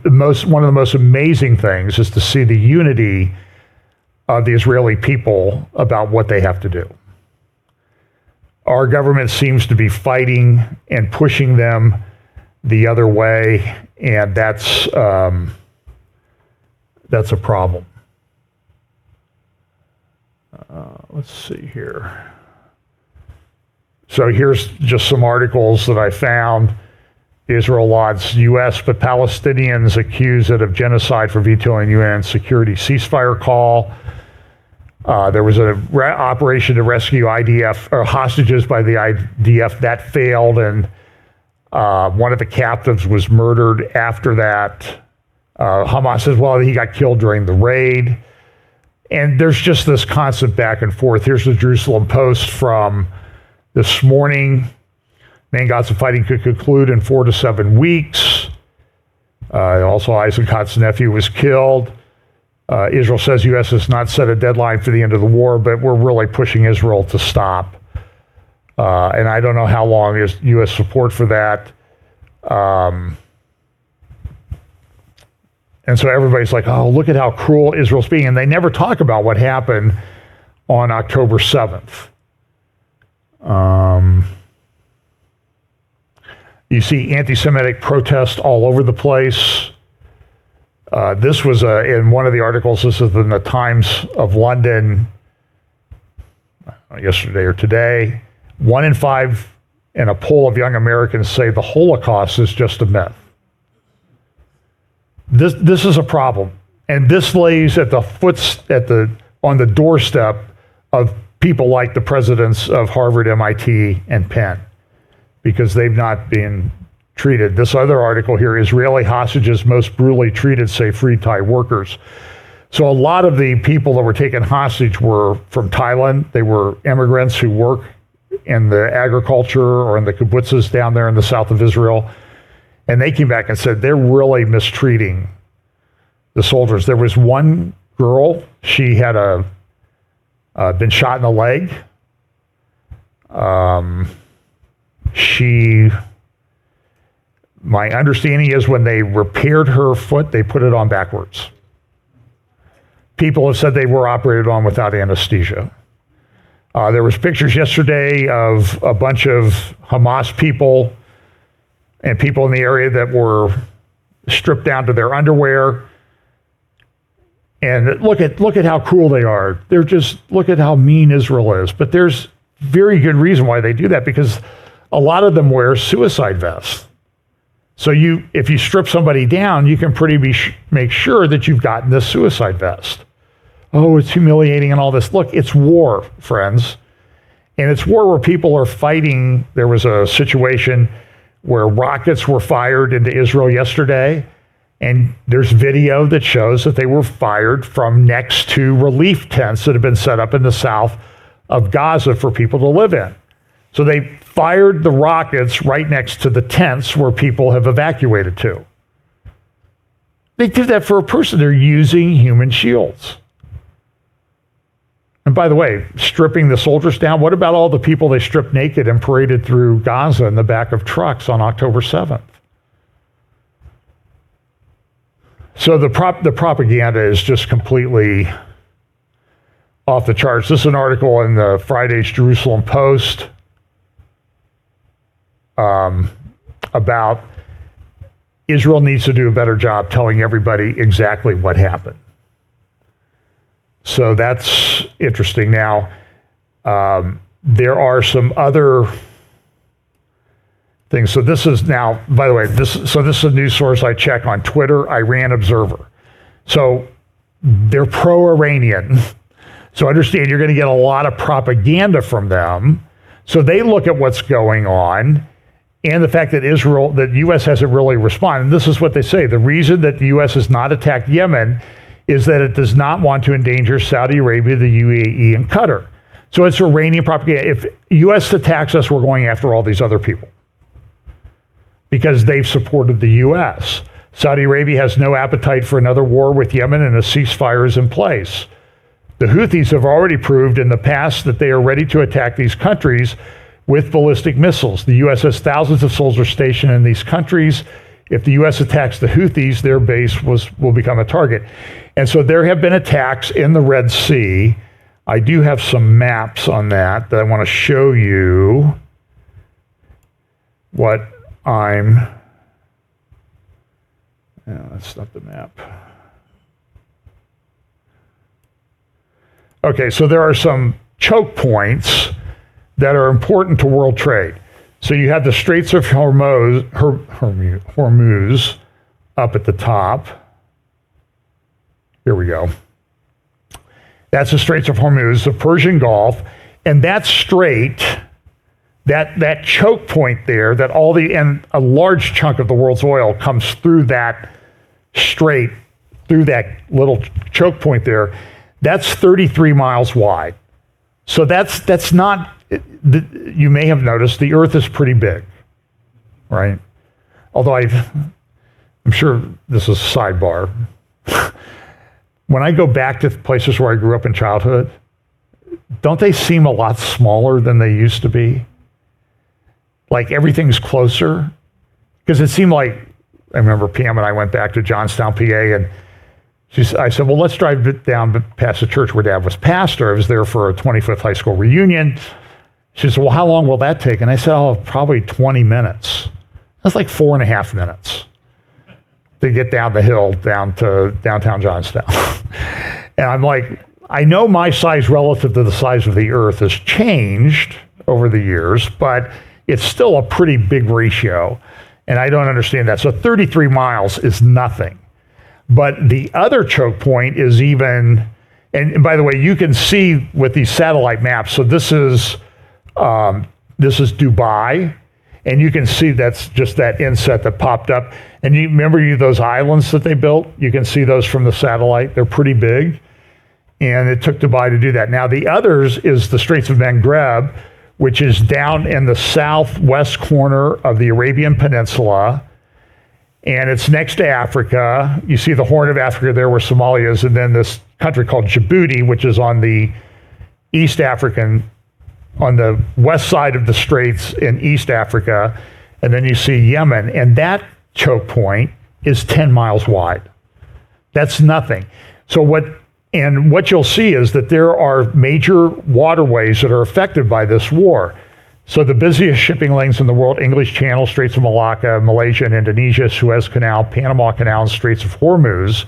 of the most amazing things is to see the unity of the Israeli people about what they have to do. Our government seems to be fighting and pushing them the other way, and that's a problem. Let's see here. So here's just some articles that I found. Israel lauds U.S., but Palestinians accuse it of genocide for vetoing UN security ceasefire call. There was an operation to rescue IDF or hostages by the IDF that failed, and one of the captives was murdered after that. Hamas says, well, he got killed during the raid. And there's just this constant back and forth. Here's the Jerusalem Post from this morning. Main Gaza fighting could conclude in 4 to 7 weeks. Also, Eisenkot's nephew was killed. Israel says U.S. has not set a deadline for the end of the war, but we're really pushing Israel to stop. And I don't know how long is U.S. support for that. And so everybody's like, oh, look at how cruel Israel's being. And they never talk about what happened on October 7th. You see anti-Semitic protests all over the place. This was in one of the articles, this is in the Times of London yesterday or today. 1 in 5 in a poll of young Americans say the Holocaust is just a myth. This is a problem, and this lays on the doorstep of people like the presidents of Harvard, MIT, and Penn, because they've not been treated. This other article here, Israeli hostages most brutally treated, say free Thai workers. So a lot of the people that were taken hostage were from Thailand. They were immigrants who work in the agriculture or in the kibbutzes down there in the south of Israel. And they came back and said they're really mistreating the soldiers. There was one girl, she had been shot in the leg. My understanding is when they repaired her foot, they put it on backwards. People have said they were operated on without anesthesia. There was pictures yesterday of a bunch of Hamas people and people in the area that were stripped down to their underwear. And look at how cruel they are. Look at how mean Israel is. But there's very good reason why they do that, because a lot of them wear suicide vests. So if you strip somebody down, you can make sure that you've gotten this suicide vest. Oh, it's humiliating and all this. Look, it's war, friends. And it's war where people are fighting. There was a situation where rockets were fired into Israel yesterday, and there's video that shows that they were fired from next to relief tents that have been set up in the south of Gaza for people to live in. So they fired the rockets right next to the tents where people have evacuated to. They did that for a person. They're using human shields. And by the way, stripping the soldiers down, what about all the people they stripped naked and paraded through Gaza in the back of trucks on October 7th? So the propaganda is just completely off the charts. This is an article in the Friday's Jerusalem Post about Israel needs to do a better job telling everybody exactly what happened. So that's interesting. Now, there are some other things. So this is now, by the way, this is a news source I check on Twitter, Iran Observer. So they're pro-Iranian. So understand you're going to get a lot of propaganda from them. So they look at what's going on and the fact that the U.S. hasn't really responded. And this is what they say. The reason that the U.S. has not attacked Yemen is that it does not want to endanger Saudi Arabia, the UAE, and Qatar. So it's Iranian propaganda. If U.S. attacks us, we're going after all these other people because they've supported the U.S. Saudi Arabia has no appetite for another war with Yemen, and a ceasefire is in place. The Houthis have already proved in the past that they are ready to attack these countries with ballistic missiles. The U.S. has thousands of soldiers stationed in these countries. If the U.S. attacks the Houthis, their base will become a target. And so there have been attacks in the Red Sea. I do have some maps on that I want to show you what that's not the map. Okay, so there are some choke points that are important to world trade. So you have the Straits of Hormuz up at the top. Here we go. That's the Straits of Hormuz, the Persian Gulf, and that strait, that choke point there, and a large chunk of the world's oil comes through that strait, through that little choke point there. That's 33 miles wide. So that's not. You may have noticed the Earth is pretty big, right? Although I'm sure this is a sidebar. When I go back to places where I grew up in childhood, don't they seem a lot smaller than they used to be? Like everything's closer? Because it seemed like, I remember Pam and I went back to Johnstown, PA, and I said, well, let's drive down past the church where Dad was pastor. I was there for a 25th high school reunion. She said, well, how long will that take? And I said, oh, probably 20 minutes. That's like 4.5 minutes to get down the hill down to downtown Johnstown. And I'm like, I know my size relative to the size of the Earth has changed over the years, but it's still a pretty big ratio. And I don't understand that. So 33 miles is nothing. But the other choke point is even, and by the way, you can see with these satellite maps, so this is Dubai, and you can see that's just that inset that popped up. And you remember those islands that they built? You can see those from the satellite. They're pretty big. And it took Dubai to do that. Now, the others is the Straits of Maghreb, which is down in the southwest corner of the Arabian Peninsula. And it's next to Africa. You see the Horn of Africa there where Somalia is, and then this country called Djibouti, which is on the East African, on the west side of the Straits in East Africa. And then you see Yemen, and that choke point is 10 miles wide. That's nothing. So what you'll see is that there are major waterways that are affected by this war. So the busiest shipping lanes in the world: English Channel, Straits of Malacca, Malaysia and Indonesia, Suez Canal, Panama Canal, and Straits of Hormuz.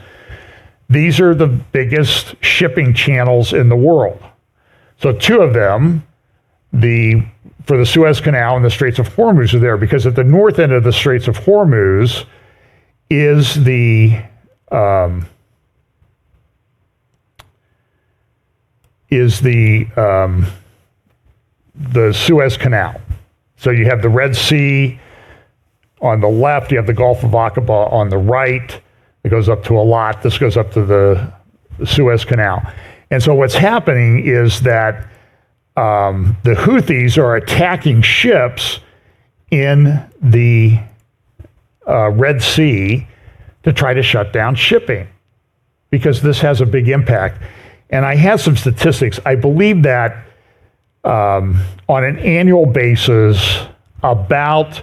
These are the biggest shipping channels in the world. So two of them, for the Suez Canal and the Straits of Hormuz, are there because at the north end of the Straits of Hormuz is the the Suez Canal. So you have the Red Sea on the left, you have the Gulf of Aqaba on the right. It goes up to Eilat. This goes up to the Suez Canal. And so what's happening is that the Houthis are attacking ships in the Red Sea to try to shut down shipping, because this has a big impact. And I have some statistics. I believe that on an annual basis, about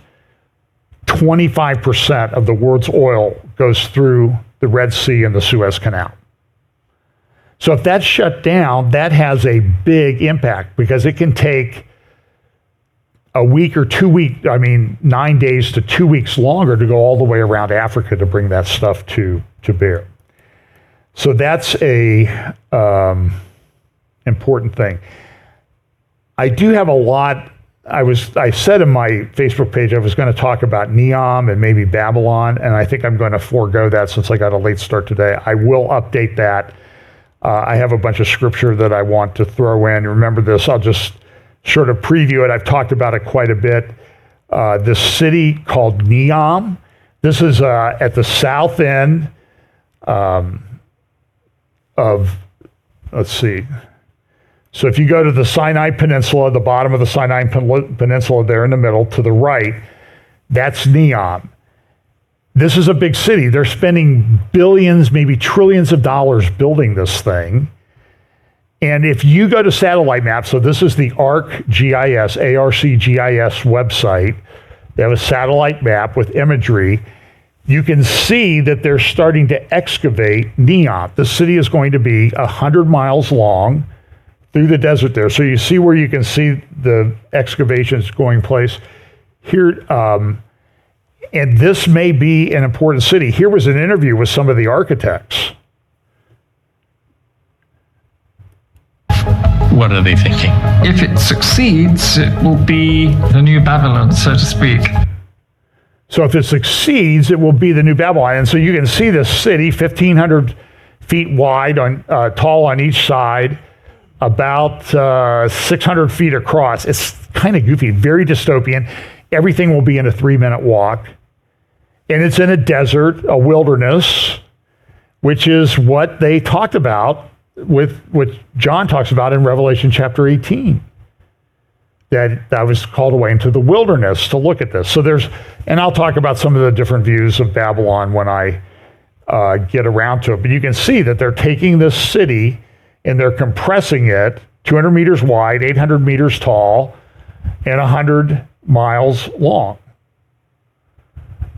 25% of the world's oil goes through the Red Sea and the Suez Canal. So if that's shut down, that has a big impact, because it can take a week or 2 weeks, 9 days to 2 weeks longer to go all the way around Africa to bring that stuff to bear. So that's a important thing. I do have a lot. I said in my Facebook page I was going to talk about Neom and maybe Babylon, and I think I'm going to forego that since I got a late start today. I will update that. I have a bunch of scripture that I want to throw in. Remember this, I'll just sort of preview it. I've talked about it quite a bit. This city called Neom. This is at the south end of, let's see. So if you go to the Sinai Peninsula, the bottom of the Sinai Peninsula there in the middle, to the right, that's Neom. This is a big city. They're spending billions, maybe trillions of dollars building this thing. And if you go to satellite maps, so this is the ArcGIS website. They have a satellite map with imagery. You can see that they're starting to excavate Neom. The city is going to be 100 miles long through the desert there. So you see where you can see the excavations going place here. And this may be an important city. Here was an interview with some of the architects. What are they thinking? If it succeeds, it will be the new Babylon, so to speak. So if it succeeds, it will be the new Babylon. And so you can see this city, 1,500 feet wide, tall on each side, about 600 feet across. It's kind of goofy, very dystopian. Everything will be in a 3-minute walk. And it's in a desert, a wilderness, which is what they talked about with what John talks about in Revelation chapter 18. That I was called away into the wilderness to look at this. So and I'll talk about some of the different views of Babylon when I get around to it. But you can see that they're taking this city and they're compressing it 200 meters wide, 800 meters tall, and 100 miles long.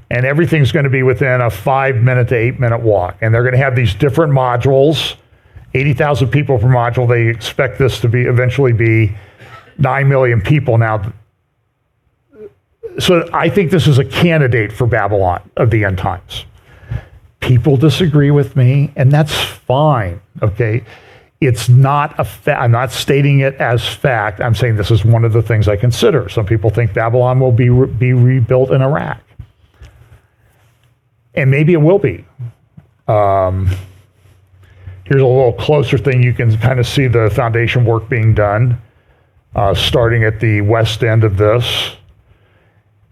And everything's going to be within a 5-minute to 8-minute walk. And they're going to have these different modules, 80,000 people per module. They expect this to eventually be 9 million people now. So I think this is a candidate for Babylon of the end times. People disagree with me, and that's fine, okay? It's not I'm not stating it as fact. I'm saying this is one of the things I consider. Some people think Babylon will be rebuilt in Iraq. And maybe it will be. Here's a little closer thing. You can kind of see the foundation work being done, starting at the west end of this.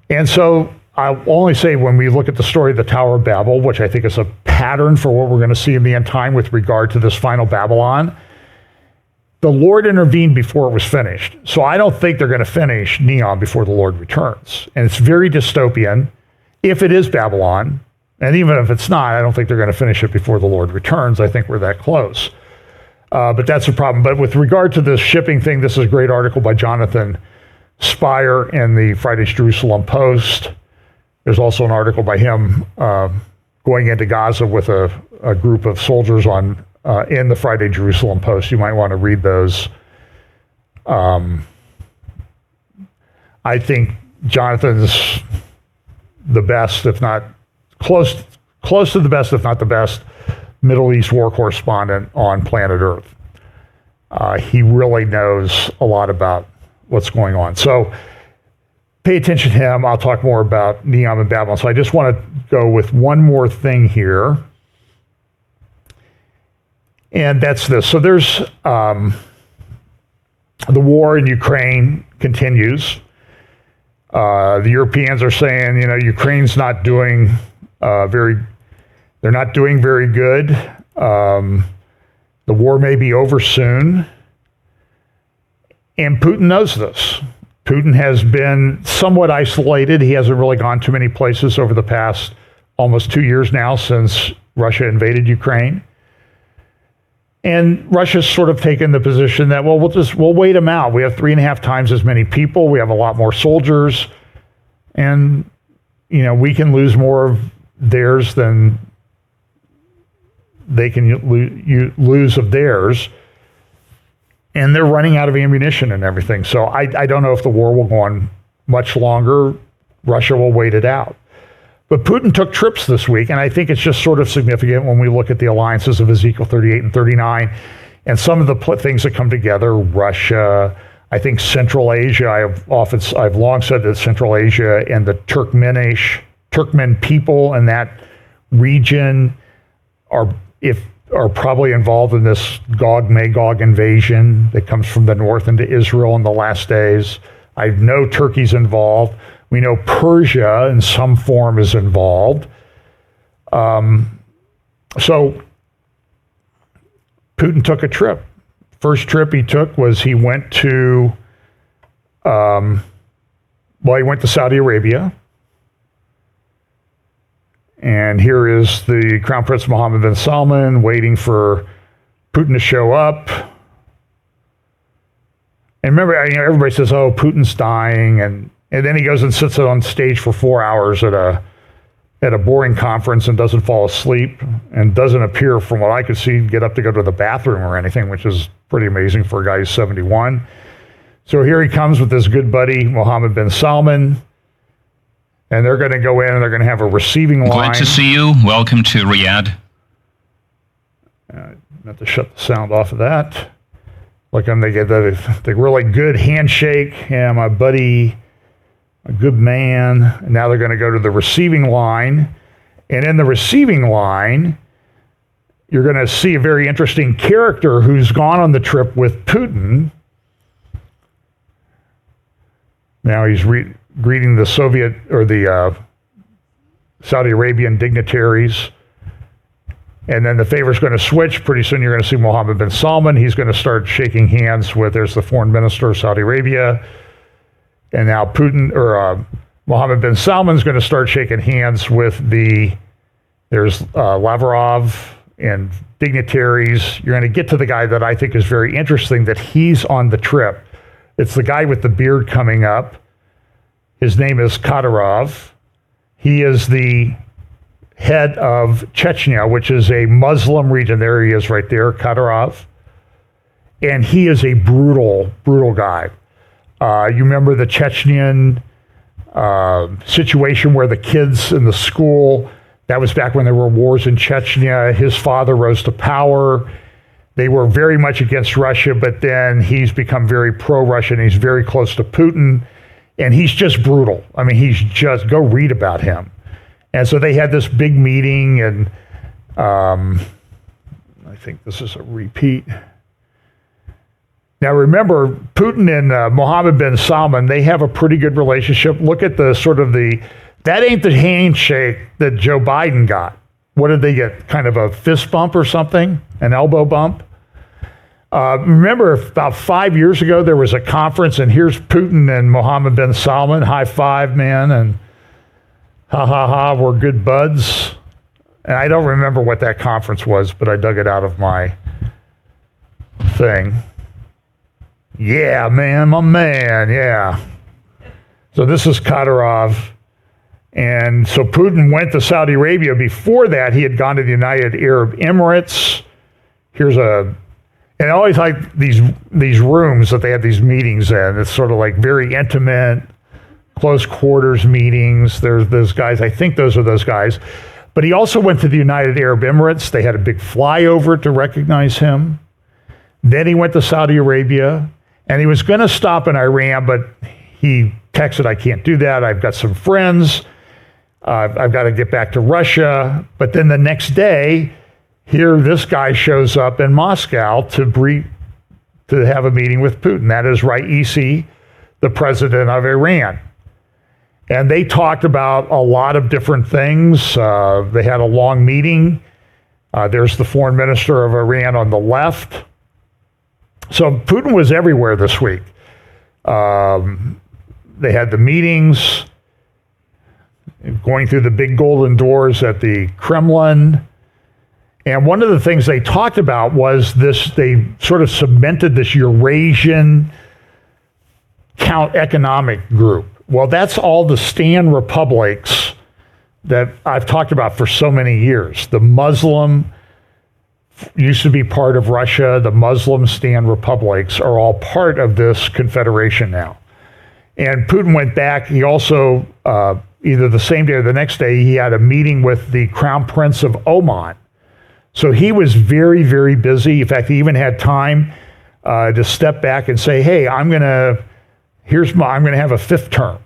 And so I'll only say when we look at the story of the Tower of Babel, which I think is a pattern for what we're going to see in the end time with regard to this final Babylon, the Lord intervened before it was finished. So I don't think they're going to finish Neom before the Lord returns. And it's very dystopian if it is Babylon. And even if it's not, I don't think they're going to finish it before the Lord returns. I think we're that close. But that's a problem. But with regard to this shipping thing, this is a great article by Jonathan Spire in the Friday's Jerusalem Post. There's also an article by him going into Gaza with a group of soldiers in the Friday Jerusalem Post. You might want to read those. I think Jonathan's the best, if not close to the best, if not the best, Middle East war correspondent on planet Earth. He really knows a lot about what's going on. So pay attention to him. I'll talk more about Neom and Babylon. So I just want to go with one more thing here. And that's this. So there's, the war in Ukraine continues. The Europeans are saying, Ukraine's not doing they're not doing very good. The war may be over soon. And Putin knows this. Putin has been somewhat isolated. He hasn't really gone too many places over the past almost 2 years now since Russia invaded Ukraine. And Russia's sort of taken the position that, well, we'll wait them out. We have 3.5 times as many people. We have a lot more soldiers. And, we can lose more of theirs than they can lose of theirs. And they're running out of ammunition and everything. So I don't know if the war will go on much longer. Russia will wait it out. But Putin took trips this week, and I think it's just sort of significant when we look at the alliances of Ezekiel 38 and 39 and some of the things that come together. Russia, I think Central Asia, I've long said that Central Asia and the Turkmen people in that region are probably involved in this Gog-Magog invasion that comes from the north into Israel in the last days. I know Turkey's involved. We know Persia in some form is involved. So Putin took a trip. First trip he took was he went to Saudi Arabia. And here is the Crown Prince Mohammed bin Salman waiting for Putin to show up. And remember, everybody says, oh, Putin's dying. And then he goes and sits on stage for 4 hours at a boring conference and doesn't fall asleep and doesn't appear, from what I could see, get up to go to the bathroom or anything, which is pretty amazing for a guy who's 71. So here he comes with his good buddy, Mohammed bin Salman. And they're going to go in and they're going to have a receiving line. Glad to see you. Welcome to Riyadh. Have to shut the sound off of that. Look, they get the really good handshake. Yeah, my buddy, a good man. And now they're going to go to the receiving line. And in the receiving line, you're going to see a very interesting character who's gone on the trip with Putin. Now he's greeting the Soviet or the Saudi Arabian dignitaries. And then the favor's going to switch. Pretty soon you're going to see Mohammed bin Salman. He's going to start shaking hands with, there's the foreign minister of Saudi Arabia. And now Mohammed bin Salman's going to start shaking hands with there's Lavrov and dignitaries. You're going to get to the guy that I think is very interesting, that he's on the trip. It's the guy with the beard coming up. His name is Kadyrov. He is the head of Chechnya, which is a Muslim region. There he is right there, Kadyrov. And he is a brutal, brutal guy. You remember the Chechen situation where the kids in the school, that was back when there were wars in Chechnya. His father rose to power. They were very much against Russia, but then he's become very pro-Russian. He's very close to Putin, and he's just brutal. I mean, go read about him. And so they had this big meeting, and I think this is a repeat. Now remember, Putin and Mohammed bin Salman, they have a pretty good relationship. Look at that ain't the handshake that Joe Biden got. What did they get? Kind of a fist bump or something? An elbow bump? Remember, about 5 years ago, there was a conference, and here's Putin and Mohammed bin Salman, high five, man, and ha ha ha, we're good buds. And I don't remember what that conference was, but I dug it out of my thing. Yeah, man, my man, yeah. So this is Kadyrov. And so Putin went to Saudi Arabia. Before that, he had gone to the United Arab Emirates. And I always like these rooms that they have these meetings in. It's sort of like very intimate, close quarters meetings. There's those guys. I think those are those guys. But he also went to the United Arab Emirates. They had a big flyover to recognize him. Then he went to Saudi Arabia. And he was going to stop in Iran, but he texted, I can't do that. I've got some friends. I've got to get back to Russia. But then the next day, here this guy shows up in Moscow to to have a meeting with Putin. That is Raisi, the president of Iran. And they talked about a lot of different things. They had a long meeting. There's the foreign minister of Iran on the left. So Putin was everywhere this week. They had the meetings, going through the big golden doors at the Kremlin. And one of the things they talked about was this, they sort of cemented this Eurasian economic group. Well, that's all the Stan republics that I've talked about for so many years. The Muslim used to be part of Russia. The Muslim Stan republics are all part of this confederation now. And Putin went back. He also, either the same day or the next day, he had a meeting with the Crown Prince of Oman. So he was very, very busy. In fact, he even had time to step back and say, hey, I'm going to have a fifth term.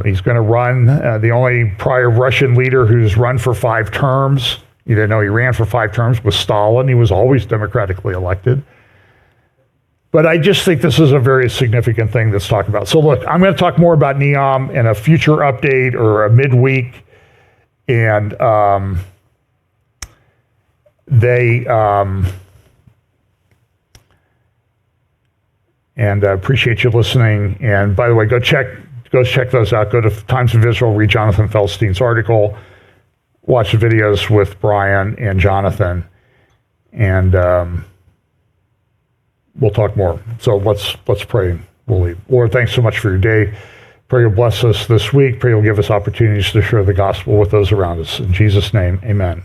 He's going to run, the only prior Russian leader who's run for 5 terms. You didn't know he ran for 5 terms was Stalin. He was always democratically elected. But I just think this is a very significant thing that's talked about. So look, I'm going to talk more about NEOM in a future update or a midweek. And I appreciate you listening. And by the way, go check those out. Go to Times of Israel, read Jonathan Feldstein's article, watch the videos with Brian and Jonathan, and we'll talk more. So let's pray. We'll leave. Lord, thanks so much for your day. Pray you'll bless us this week. Pray you'll give us opportunities to share the gospel with those around us. In Jesus' name, amen.